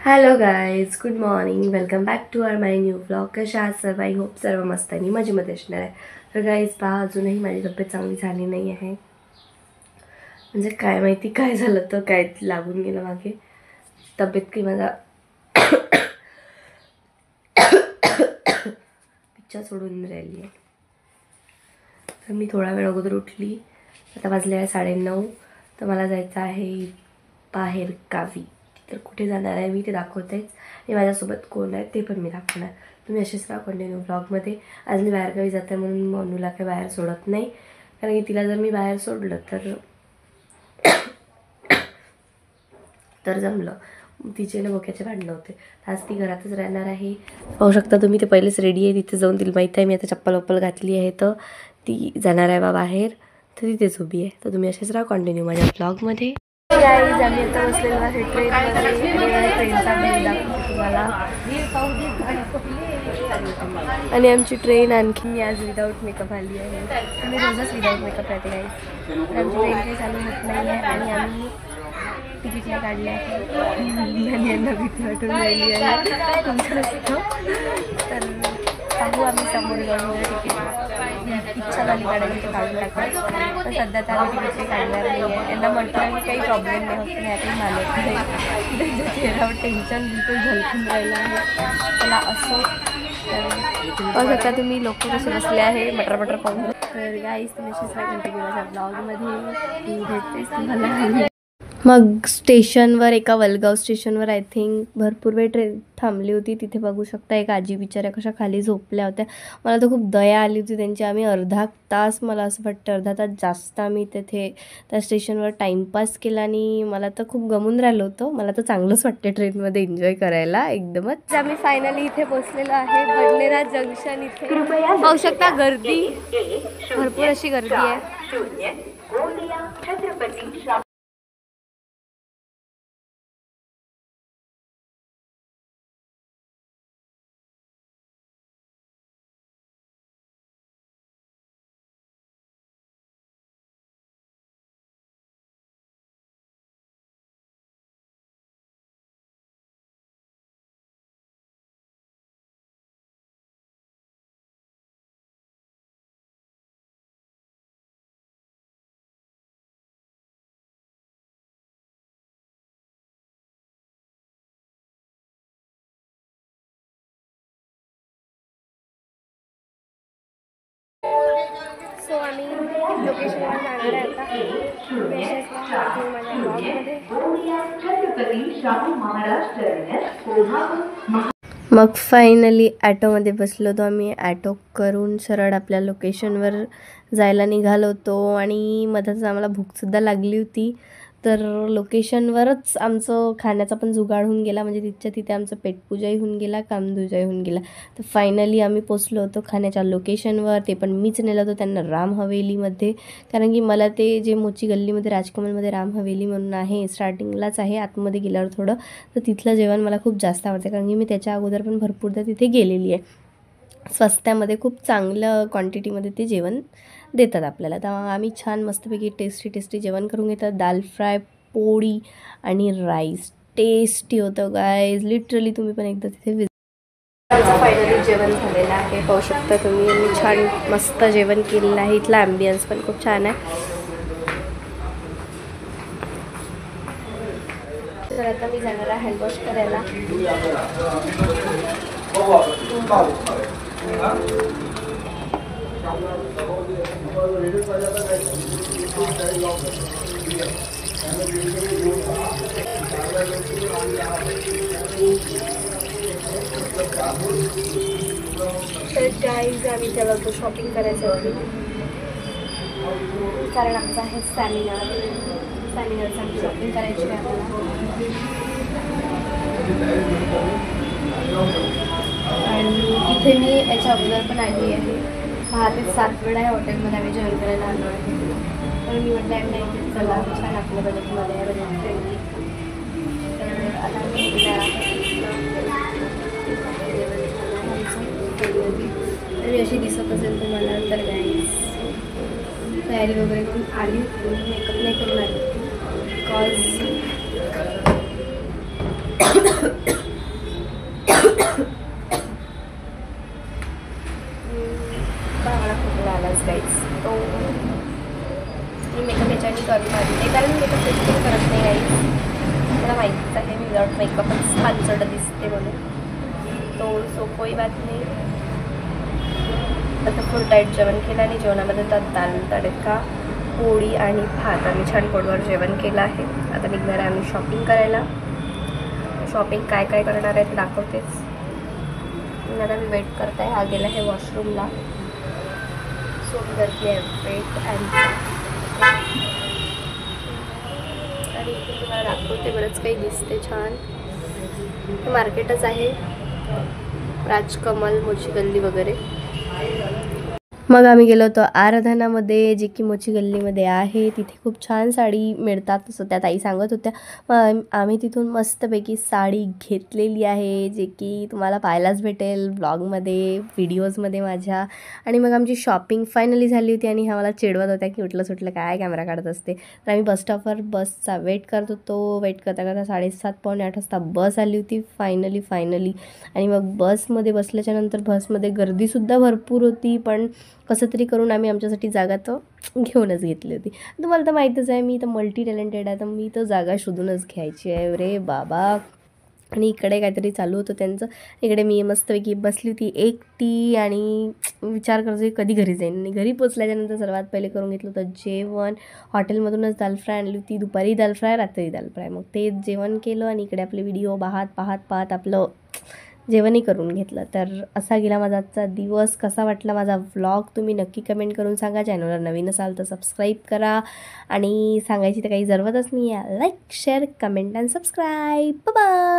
Hello guys, good morning. Welcome back to our my new vlog. कशा आहात सर्व? I hope सर्व मस्त आणि मजेमध्ये असणार आहे. तर गाईज पहा, अजूनही माझी तब्येत चांगली झाली नाही आहे. म्हणजे काय माहिती काय झालं, तर काय लागून गेलं मागे तब्येत की माझा पिच्छा सोडून राहिली आहे. तर मी थोडा वेळ अगोदर उठली. आता वाजले आहे 9:30. तर मला जायचं आहे बाहेर गावी. तर कुठे जाणार आहे मी ते दाखवतेच आणि माझ्यासोबत कोण आहे ते पण मी दाखवणार. तुम्ही असेच राहा कंटिन्यू ब्लॉगमध्ये. आज मी बाहेरगावी जाते म्हणून मनूला काही बाहेर सोडत नाही, कारण की तिला जर मी बाहेर सोडलं तर जमलं तिचे ना बोक्याचे भांडणं होते. आज ती घरातच राहणार आहे. पाहू शकता तुम्ही, ते पहिलेच रेडी आहे. तिथे जाऊन तिला माहीत आहे मी आता चप्पल घातली आहे, तर ती जाणार आहे बाहेर. तर तिथेच उभी आहे. तर तुम्ही असेच राहा कंटिन्यू माझ्या ब्लॉगमध्ये. गाईज, आम्ही आता बसलेलो आहे ट्रेनमध्ये. ट्रेनचा व्ह्यू दाखवते तुम्हाला. आणि आमची ट्रेन आणखी मी आज विदाऊट मेकअप आली आहे. आम्ही रोजच विदाऊट मेकअप राहते गाईज. आमची ट्रेन काही चालू होत नाही आहे आणि आम्ही तिकीटला काढले आहे आणि यांना भीती वाटून राहिली आहे तुमचं. तर पाहू आम्ही समोर जाऊन तिकीट इच्छा झाली काढायची तर काढून टाकतो. तर सध्या तर आम्ही तिकीट काढणार नाही आहे. यांना म्हटलं की काही प्रॉब्लेम नाही होत, नाही आता मानत नाही. त्यांच्या चेहऱ्यावर टेन्शन बिलकुल झलकून राहिलं आहे. त्याला असं पाहू शकता तुम्ही, लोक कसे बसले आहे मटर पाहून. तर गाईज, तुम्ही अशीच कंटिन्यू माझ्या ब्लॉगमध्ये मी भेटतेच तुम्हाला. मग स्टेशनवर, एका वलगाव स्टेशनवर आय थिंक भरपूर वेळ ट्रेन थांबली होती. तिथे बघू शकता एक आजी बिचाऱ्या कशा खाली झोपल्या होत्या. मला तर खूप दया आली होती त्यांची. आम्ही अर्धा तास, मला असं वाटतं अर्धा तास जास्त आम्ही तिथे त्या स्टेशनवर टाईमपास केला आणि मला तर खूप गमून राहिलं होतं. मला तर चांगलंच वाटतं ट्रेनमध्ये एन्जॉय करायला एकदमच. आम्ही फायनली इथे पोचलेलो आहे बडनेरा जंक्शन. इथे पाहू शकता गर्दी, भरपूर अशी गर्दी आहे. सो आम्ही लोकेशनवर जाणार आहे आता. मग फायनली ॲटोमध्ये बसलो होतो आम्ही. ॲटो करून सरळ आपल्या लोकेशनवर जायला निघालो होतो आणि मध्येच आम्हाला भूकसुद्धा लागली होती. तर लोकेशनवरच आमचं खाण्याचा पण जुगाड होऊन गेला. म्हणजे तिथच्या तिथे आमचं पेटपूजाही होऊन गेला, कामधुजाही होऊन गेला. तर फायनली आम्ही पोचलो होतो खाण्याच्या लोकेशनवर. ते पण मीच नेलं होतं त्यांना राम हवेलीमध्ये, कारण की मला ते जे मोची गल्लीमध्ये राजकमलमध्ये राम हवेली म्हणून आहे, स्टार्टिंगलाच आहे आतमध्ये गेल्यावर थोडं, तर तिथलं जेवण मला खूप जास्त आवडतं, कारण की मी त्याच्या अगोदर पण भरपूरदा तिथे गेलेली आहे. स्वस्त्यामध्ये खूप चांगलं क्वांटिटीमध्ये ते जेवण देतात आपल्याला. तर आम्ही छान मस्तपैकी टेस्टी जेवण करून घेतात. दाल फ्राय, पोळी आणि राईस टेस्टी होतं गाईज. लिटरली तुम्ही पण एकदा तिथे फायनली जेवण झालेलं आहे. पाहू शकता तुम्ही, मी छान मस्त जेवण केलेलं आहे. इथला ॲम्बियन्स पण खूप छान आहे. तर आता मी जाणार आहे हँडवॉश करायला. तर गाईज, आम्ही त्याला तो शॉपिंग करायचं होती, कारण आमचा आहे सॅमिनारचं आमची शॉपिंग करायची आहे आपल्याला. आणि इथे मी याच्या अगोदर पण आली आहे. 6 ते 7 वेळा या हॉटेलमध्ये आम्ही जेवण करायला आलो आहे. तर मी म्हटलं आहे नाही, चला छान आपल्या बजेटमध्ये आहे, बजेट फ्रेंडली. तर आता मी अशी दिसत असेल तुम्हाला. तर गाईज, तयारी वगैरे करून आली होती, मेकअप नाही करून आली होती, बिकॉज मला खोकला आलाच गाईज. तो मी मेकअप याच्याने करून आली कारण मेकअप त्याच्याने करत नाही गाईज. मला माहितीच आहे मी विदाउट मेकअपच पानसट दिसते म्हणून. तो सो कोई बात नाही. आता फुल टाईट जेवण केलं आणि जेवणामध्ये तर दाल तडका, पोळी आणि भात आम्ही छान पोटभर जेवण केलं आहे. आता निघणार आहे आम्ही शॉपिंग करायला. शॉपिंग काय काय करणार आहे ते दाखवतेच. आता मी वेट करत आहे. हा गेला आहे वॉशरूमला. सो मी करते वेट आणि तुम्हाला दाखवते. बरंच काही दिसते छान. मार्केटच आहे, राजकमल, मोची गल्ली वगैरे. मग आम्ही गेलो होतो आराधनामध्ये, जे की मोची गल्लीमध्ये आहे. तिथे खूप छान साडी मिळतात असं त्या ताई सांगत होत्या. मग आम्ही तिथून मस्तपैकी साडी घेतलेली आहे, जे की तुम्हाला पाहायलाच भेटेल ब्लॉगमध्ये, व्हिडिओजमध्ये माझ्या. आणि मग आमची शॉपिंग फायनली झाली होती आणि ह्या मला चिडवत होत्या की उठलं सुटलं काय कॅमेरा काढत असते. तर आम्ही बस स्टॉपवर बसचा वेट करत होतो. वेट करता करता 7:30 पावणे 8 वाजता बस आली होती फायनली. आणि मग बसमध्ये बसल्याच्यानंतर बसमध्ये गर्दीसुद्धा भरपूर होती. पण कसं तरी करून आम्ही आमच्यासाठी जागा तर घेऊनच घेतली होती. तुम्हाला तर माहीतच आहे मी तर मल्टी टॅलेंटेड आहे, तर मी तर जागा शोधूनच घ्यायची आहे रे बाबा. आणि इकडे काहीतरी चालू होतं त्यांचं. इकडे मी मस्तपैकी बसली होती एकटी आणि विचार करते कधी घरी जाईन. आणि घरी पोचल्याच्यानंतर सर्वात पहिले करून घेतलं होतं जेवण. हॉटेलमधूनच दाल फ्राय आणली होती. दुपारी दाल फ्राय, रात्री दाल फ्राय. मग ते जेवण केलं आणि इकडे आपले व्हिडिओ पाहत आपलं जेवणही करून घेतलं. तर असा गेला माझा आजचा दिवस. कसा वाटला माझा व्लॉग तुम्ही नक्की कमेंट करून सांगा. चॅनलवर नवीन असाल तर सबस्क्राईब करा. आणि सांगायची तर काही जरूरतच नाही आहे. Like, share, comment and subscribe. Bye.